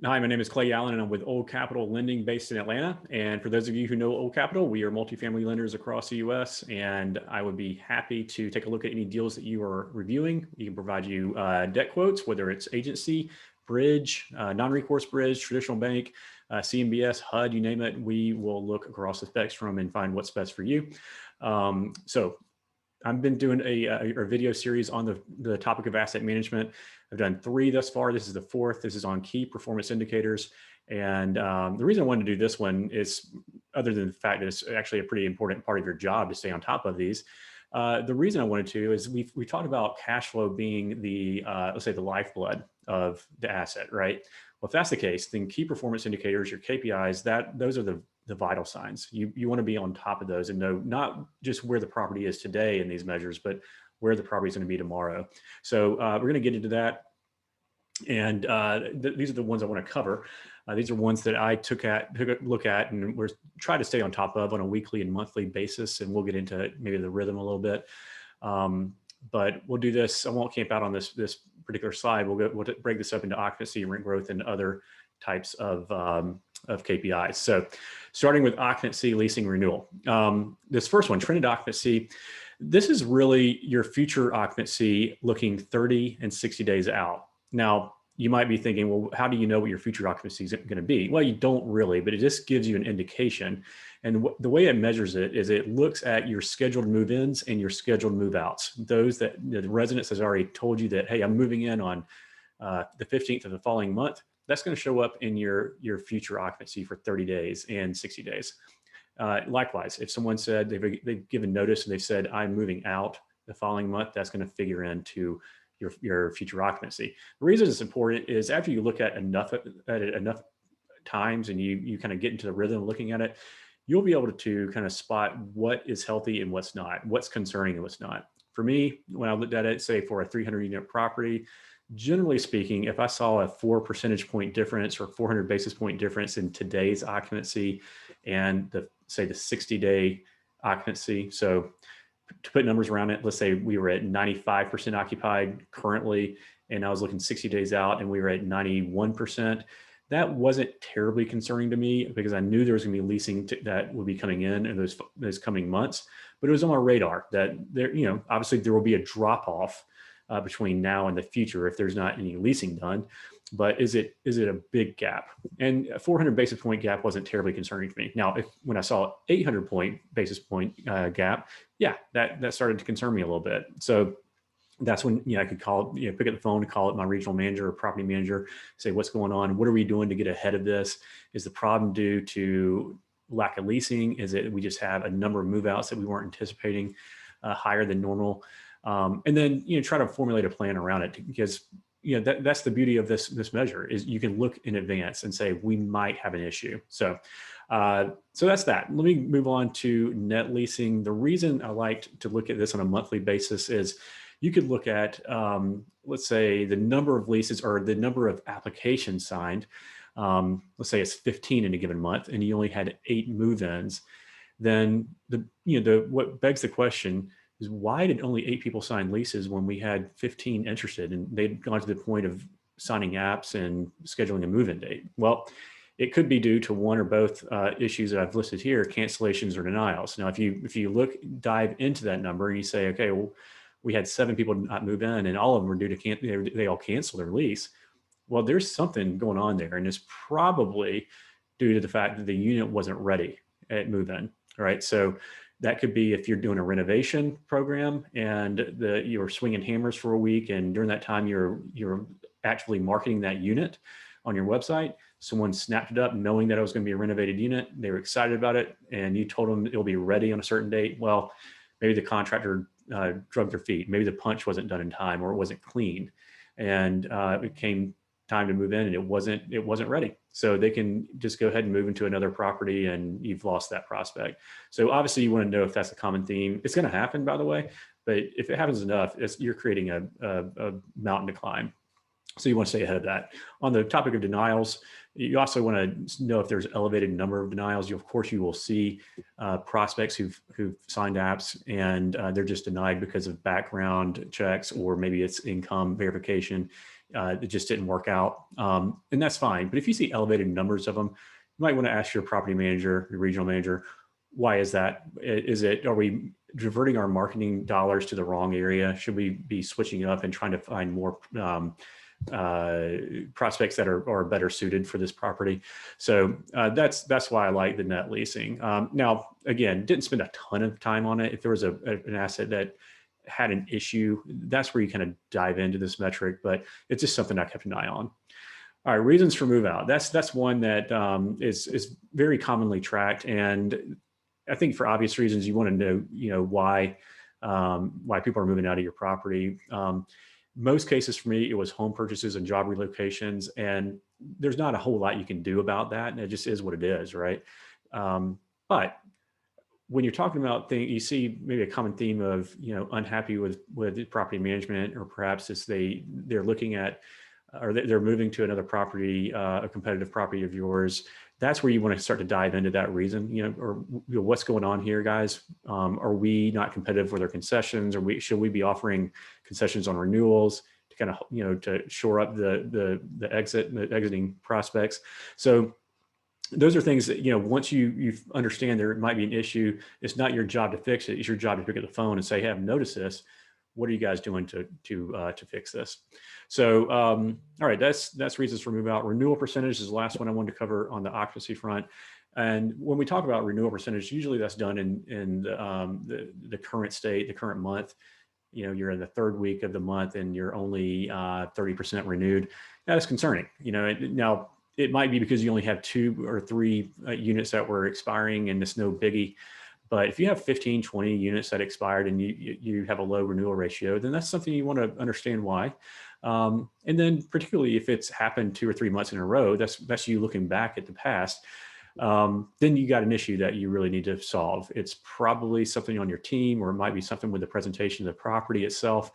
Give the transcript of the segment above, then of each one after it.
Hi, my name is Clay Allen, and I'm with Old Capital Lending based in Atlanta. And for those of you who know Old Capital, we are multifamily lenders across the US, and I would be happy to take a look at any deals that you are reviewing. We can provide you debt quotes, whether it's agency, bridge, non-recourse bridge, traditional bank, CMBS, HUD, you name it. We will look across the spectrum and find what's best for you. So I've been doing a video series on the topic of asset management. I've done 3 thus far. This is the 4th. This is on key performance indicators. And the reason I wanted to do this one is, other than the fact that it's actually a pretty important part of your job to stay on top of these, the reason I wanted to is we talked about cash flow being the, let's say, the lifeblood of the asset, right? Well, if that's the case, then key performance indicators, your KPIs, those are the vital signs. You want to be on top of those and know not just where the property is today in these measures, but where the property is going to be tomorrow. So we're going to get into that. And these are the ones I want to cover. These are ones that I took a look at and we're trying to stay on top of on a weekly and monthly basis. And we'll get into maybe the rhythm a little bit. But we'll do this. I won't camp out on this particular slide. We'll break this up into occupancy, rent growth, and other types of KPIs. So starting with occupancy, leasing, renewal. This first one, trended occupancy, this is really your future occupancy looking 30 and 60 days out. Now, you might be thinking, well, how do you know what your future occupancy is going to be? Well, you don't really, but it just gives you an indication. And the way it measures it is it looks at your scheduled move-ins and your scheduled move-outs. Those that the residence has already told you that, hey, I'm moving in on the 15th of the following month. That's going to show up in your future occupancy for 30 days and 60 days. Likewise, if someone said they've given notice and they've said, I'm moving out the following month, that's going to figure into your future occupancy. The reason it's important is after you look at enough times and you kind of get into the rhythm of looking at it, you'll be able to kind of spot what is healthy and what's not, what's concerning and what's not. For me, when I looked at it, say for a 300 unit property, generally speaking, if I saw a 4 percentage point difference or 400 basis point difference in today's occupancy and the 60-day occupancy, so to put numbers around it, let's say we were at 95% occupied currently, and I was looking 60 days out and we were at 91%. That wasn't terribly concerning to me because I knew there was going to be leasing that would be coming in those coming months, but it was on my radar that there, obviously there will be a drop off between now and the future if there's not any leasing done. But is it a big gap? And a 400 basis point gap wasn't terribly concerning to me. Now, when I saw 800 basis point gap, yeah, that started to concern me a little bit. So that's when I could call, pick up the phone and call it my regional manager or property manager, say what's going on, what are we doing to get ahead of this? Is the problem due to lack of leasing? Is it we just have a number of move outs that we weren't anticipating higher than normal? And then try to formulate a plan around it because that's the beauty of this measure is you can look in advance and say we might have an issue. So that's that. Let me move on to net leasing. The reason I liked to look at this on a monthly basis is you could look at let's say the number of leases or the number of applications signed. Let's say it's 15 in a given month and you only had 8 move-ins. Then what begs the question is why did only 8 people sign leases when we had 15 interested and they'd gone to the point of signing apps and scheduling a move-in date? Well, it could be due to one or both issues that I've listed here, cancellations or denials. Now, if you dive into that number and you say, okay, well, we had 7 people not move in and all of them were due to they all cancel their lease. Well, there's something going on there. And it's probably due to the fact that the unit wasn't ready at move-in, right? So that could be if you're doing a renovation program and you're swinging hammers for a week, and during that time you're actually marketing that unit on your website. Someone snapped it up knowing that it was going to be a renovated unit. They were excited about it, and you told them it'll be ready on a certain date. Well, maybe the contractor drug their feet. Maybe the punch wasn't done in time, or it wasn't clean, and it came time to move in, and it wasn't ready. So they can just go ahead and move into another property and you've lost that prospect. So obviously you want to know if that's a common theme. It's going to happen, by the way, but if it happens enough, you're creating a mountain to climb. So you want to stay ahead of that. On the topic of denials, you also want to know if there's an elevated number of denials. Of course, you will see prospects who've signed apps and they're just denied because of background checks, or maybe it's income verification. it just didn't work out. And that's fine. But if you see elevated numbers of them, you might want to ask your property manager, your regional manager, why is that? Are we diverting our marketing dollars to the wrong area? Should we be switching up and trying to find more prospects that are better suited for this property? So that's why I like the net leasing. Now, again, didn't spend a ton of time on it. If there was an asset that had an issue, that's where you kind of dive into this metric, but it's just something I kept an eye on. All right, reasons for move out. That's one that is very commonly tracked, and I think for obvious reasons, you want to know, why people are moving out of your property. Most cases for me, it was home purchases and job relocations, and there's not a whole lot you can do about that, and it just is what it is, right? But when you're talking about things, you see maybe a common theme of unhappy with property management, or perhaps it's they're looking at, or they're moving to another property, a competitive property of yours. That's where you want to start to dive into that reason, or what's going on here, guys? Are we not competitive with our concessions? Or should we be offering concessions on renewals to kind of, to shore up the exiting prospects? So those are things that, once you understand there might be an issue, it's not your job to fix it. It's your job to pick up the phone and say, hey, I've noticed this. What are you guys doing to fix this? So, all right, that's reasons for move out. Renewal percentage is the last one I wanted to cover on the occupancy front. And when we talk about renewal percentage, usually that's done in the current state, the current month. You're in the third week of the month and you're only 30% renewed. That is concerning. Now it might be because you only have 2 or 3 units that were expiring and it's no biggie. But if you have 15, 20 units that expired and you have a low renewal ratio, then that's something you want to understand why. And then particularly if it's happened 2 or 3 months in a row, that's you looking back at the past. Then you got an issue that you really need to solve. It's probably something on your team, or it might be something with the presentation of the property itself.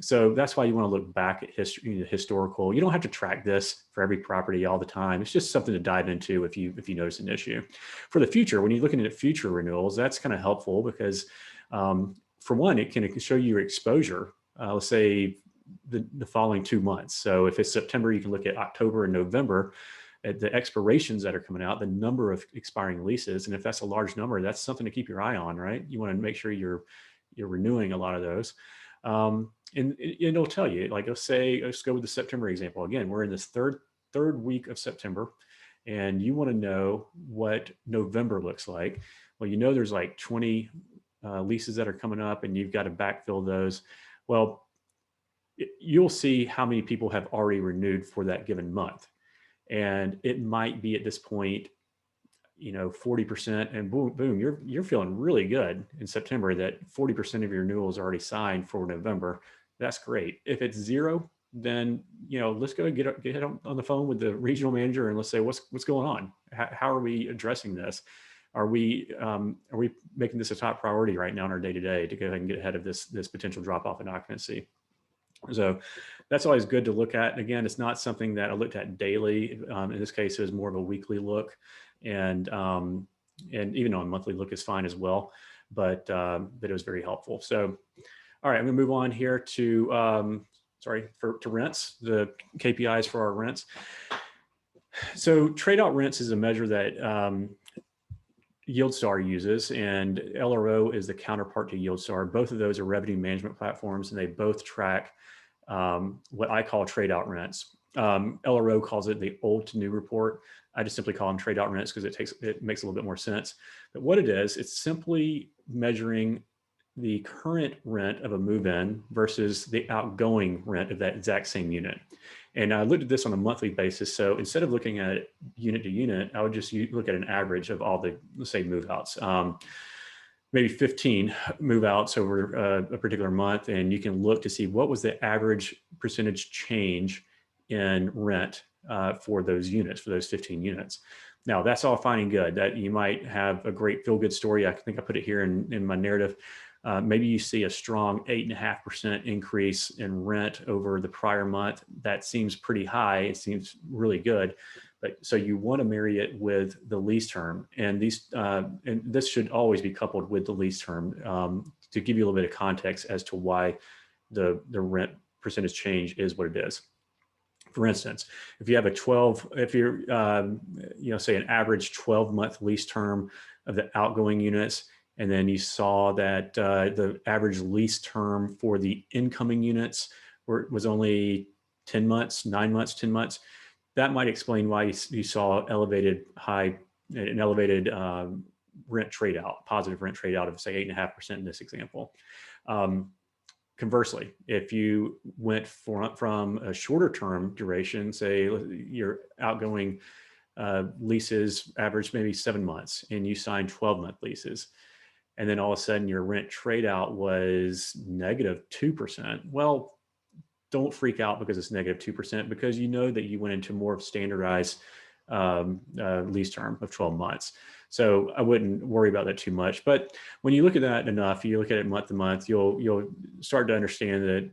So that's why you want to look back at history, historical. You don't have to track this for every property all the time. It's just something to dive into if you notice an issue. For the future, when you're looking at future renewals, that's kind of helpful because for one, it can show you your exposure. Let's say the following 2 months. So if it's September, you can look at October and November at the expirations that are coming out, the number of expiring leases. And if that's a large number, that's something to keep your eye on, right? You want to make sure you're renewing a lot of those. And it'll tell you, like, let's go with the September example. Again, we're in this third week of September, and you want to know what November looks like. Well, there's like 20 leases that are coming up, and you've got to backfill those. Well, you'll see how many people have already renewed for that given month. And it might be at this point, 40%, and boom, you're feeling really good in September that 40% of your renewals are already signed for November. That's great. If it's 0, then let's go get on the phone with the regional manager and let's say what's going on. How are we addressing this? Are we making this a top priority right now in our day-to-day to go ahead and get ahead of this potential drop off in occupancy? So that's always good to look at. Again, it's not something that I looked at daily. In this case, it was more of a weekly look, and even though a monthly look is fine as well, but it was very helpful. So, all right, I'm gonna move on here to to rents, the KPIs for our rents. So trade out rents is a measure that YieldStar uses, and LRO is the counterpart to YieldStar. Both of those are revenue management platforms, and they both track what I call trade out rents. LRO calls it the old to new report. I just simply call them trade out rents because it makes a little bit more sense. But what it is, it's simply measuring the current rent of a move-in versus the outgoing rent of that exact same unit. And I looked at this on a monthly basis. So instead of looking at it unit to unit, I would just look at an average of all the, let's say, move-outs. Maybe 15 move-outs over a particular month, and you can look to see what was the average percentage change in rent for those units, for those 15 units. Now, that's all fine and good. That you might have a great feel-good story. I think I put it here in my narrative. Maybe you see a strong 8.5% increase in rent over the prior month. That seems pretty high. It seems really good. But so you want to marry it with the lease term, and this should always be coupled with the lease term to give you a little bit of context as to why the rent percentage change is what it is. For instance, if you have if you're, say an average 12-month lease term of the outgoing units, and then you saw that the average lease term for the incoming units was only 10 months, 9 months, 10 months, that might explain why you saw an elevated rent trade out, positive rent trade out of say 8.5% in this example. Conversely, if you went from a shorter term duration, say your outgoing leases average maybe 7 months and you signed 12-month leases, and then all of a sudden your rent trade out was -2%. Well, don't freak out because it's -2%, because you know that you went into more of standardized lease term of 12 months. So I wouldn't worry about that too much. But when you look at that enough, you look at it month to month, you'll start to understand that,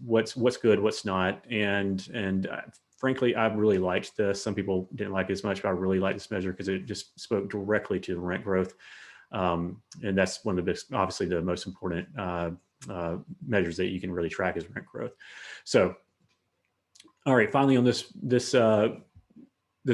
what's good, what's not. And frankly, I really liked this. Some people didn't like it as much, but I really like this measure because it just spoke directly to the rent growth. And that's one of the big, obviously the most important measures that you can really track is rent growth. So, all right, finally on this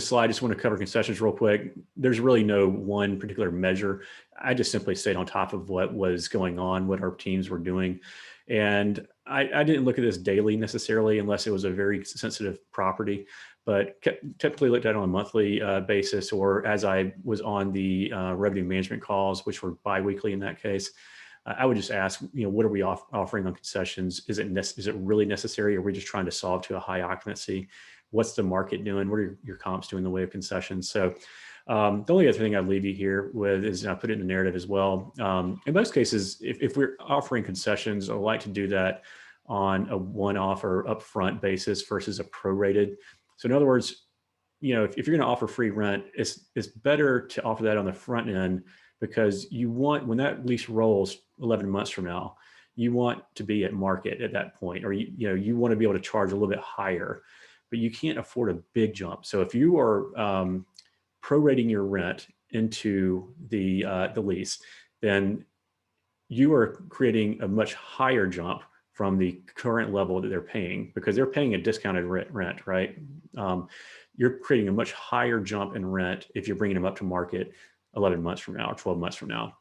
slide, I just want to cover concessions real quick. There's really no one particular measure. I just simply stayed on top of what was going on, what our teams were doing. And I didn't look at this daily necessarily, unless it was a very sensitive property, but typically looked at it on a monthly basis, or as I was on the revenue management calls, which were biweekly in that case. I would just ask, what are we offering on concessions? Is it really necessary? Or are we just trying to solve to a high occupancy? What's the market doing? What are your comps doing in the way of concessions? So the only other thing I'd leave you here with is, I put it in the narrative as well. In most cases, if we're offering concessions, I like to do that on a one-off or upfront basis versus a prorated. So in other words, if you're going to offer free rent, it's better to offer that on the front end, because you want, when that lease rolls 11 months from now, you want to be at market at that point, or you want to be able to charge a little bit higher, but you can't afford a big jump. So if you are prorating your rent into the lease, then you are creating a much higher jump from the current level that they're paying, because they're paying a discounted rent, right? You're creating a much higher jump in rent if you're bringing them up to market 11 months from now or 12 months from now.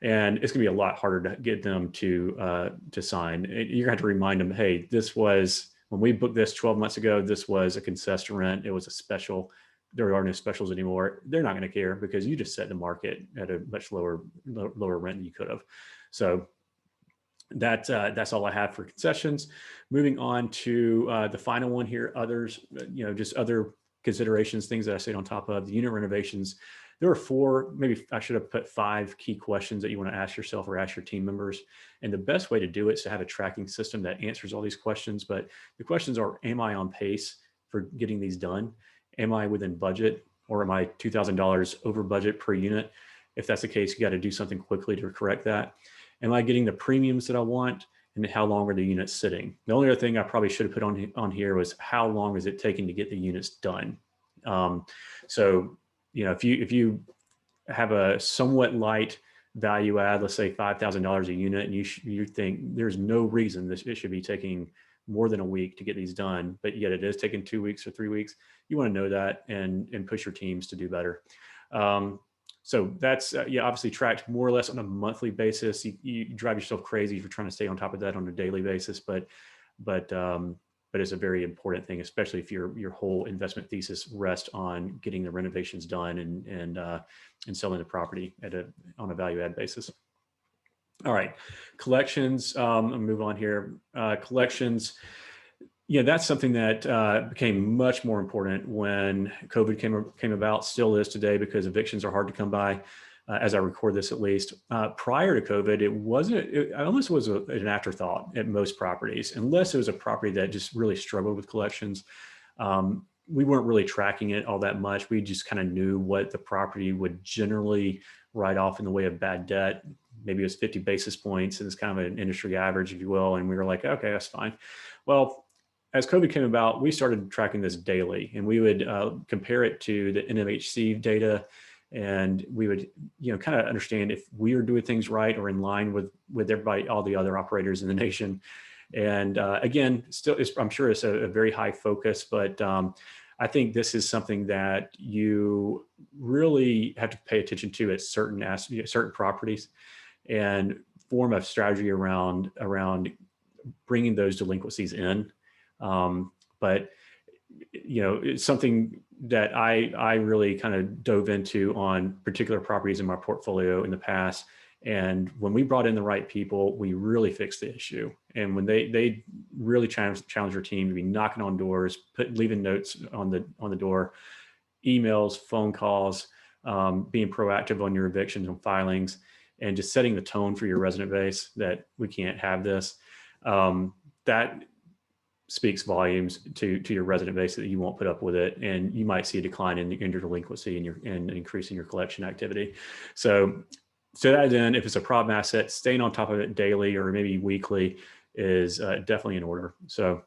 And it's gonna be a lot harder to get them to sign. You're gonna have to remind them, hey, this was, when we booked this 12 months ago, this was a concessed rent, it was a special, there are no specials anymore. They're not gonna care because you just set the market at a much lower rent than you could have. So that's all I have for concessions. Moving on to the final one here, others, just other considerations, things that I stayed on top of. The unit renovations, there are 4, maybe I should have put 5 key questions that you want to ask yourself or ask your team members. And the best way to do it is to have a tracking system that answers all these questions. But the questions are, am I on pace for getting these done? Am I within budget, or am I $2,000 over budget per unit? If that's the case, you got to do something quickly to correct that. Am I getting the premiums that I want? And how long are the units sitting? The only other thing I probably should have put on here was, how long is it taking to get the units done? So, if you have a somewhat light value add, let's say $5,000 a unit, and you think there's no reason it should be taking more than a week to get these done, but yet it is taking 2 weeks or 3 weeks, you want to know that and push your teams to do better. So that's, obviously tracked more or less on a monthly basis. You drive yourself crazy if you're trying to stay on top of that on a daily basis, but it's a very important thing, especially if your whole investment thesis rests on getting the renovations done and selling the property on a value add basis. All right, collections, I'll move on here. Collections, that's something that became much more important when COVID came about, still is today, because evictions are hard to come by, as I record this at least. Prior to COVID, it almost was an afterthought at most properties, unless it was a property that just really struggled with collections. We weren't really tracking it all that much. We just kind of knew what the property would generally write off in the way of bad debt. Maybe it was 50 basis points, and it's kind of an industry average, if you will. And we were like, okay, that's fine. Well, as COVID came about, we started tracking this daily, and we would compare it to the NMHC data, and we would, kind of understand if we are doing things right or in line with everybody, all the other operators in the nation. And again, still, I'm sure it's a very high focus, but I think this is something that you really have to pay attention to at certain properties, and form a strategy around bringing those delinquencies in. But it's something that I really kind of dove into on particular properties in my portfolio in the past. And when we brought in the right people, we really fixed the issue. And when they really challenge our team to be knocking on doors, leaving notes on the door, emails, phone calls, being proactive on your evictions and filings, and just setting the tone for your resident base that we can't have this. That speaks volumes to your resident base that you won't put up with it, and you might see a decline in your delinquency and increasing your collection activity. So to that end, if it's a problem asset, staying on top of it daily or maybe weekly is definitely in order. So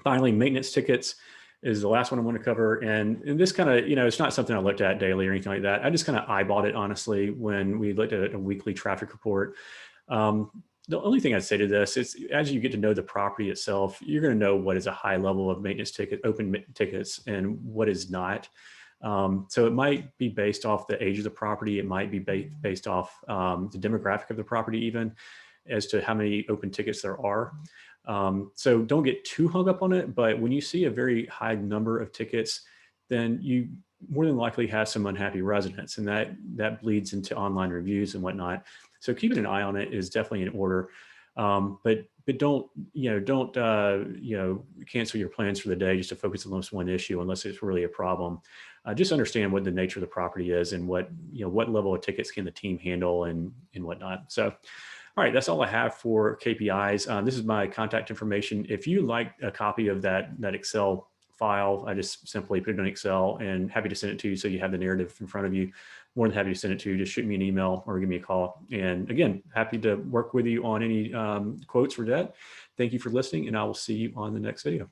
finally, maintenance tickets is the last one I want to cover. And this kind of, it's not something I looked at daily or anything like that. I just kind of eyeballed it, honestly, when we looked at a weekly traffic report. The only thing I'd say to this is, as you get to know the property itself, you're going to know what is a high level of maintenance open tickets, and what is not. So it might be based off the age of the property. It might be based off the demographic of the property, even as to how many open tickets there are. So don't get too hung up on it. But when you see a very high number of tickets, then you more than likely have some unhappy residents, and that bleeds into online reviews and whatnot. So keeping an eye on it is definitely in order. But don't cancel your plans for the day just to focus on this one issue unless it's really a problem. Just understand what the nature of the property is, and what level of tickets can the team handle and whatnot. So, all right, that's all I have for KPIs. This is my contact information. If you like a copy of that Excel file, I just simply put it in Excel, and happy to send it to you so you have the narrative in front of you. More than happy to send it to you. Just shoot me an email or give me a call. And again, happy to work with you on any quotes for that. Thank you for listening, and I will see you on the next video.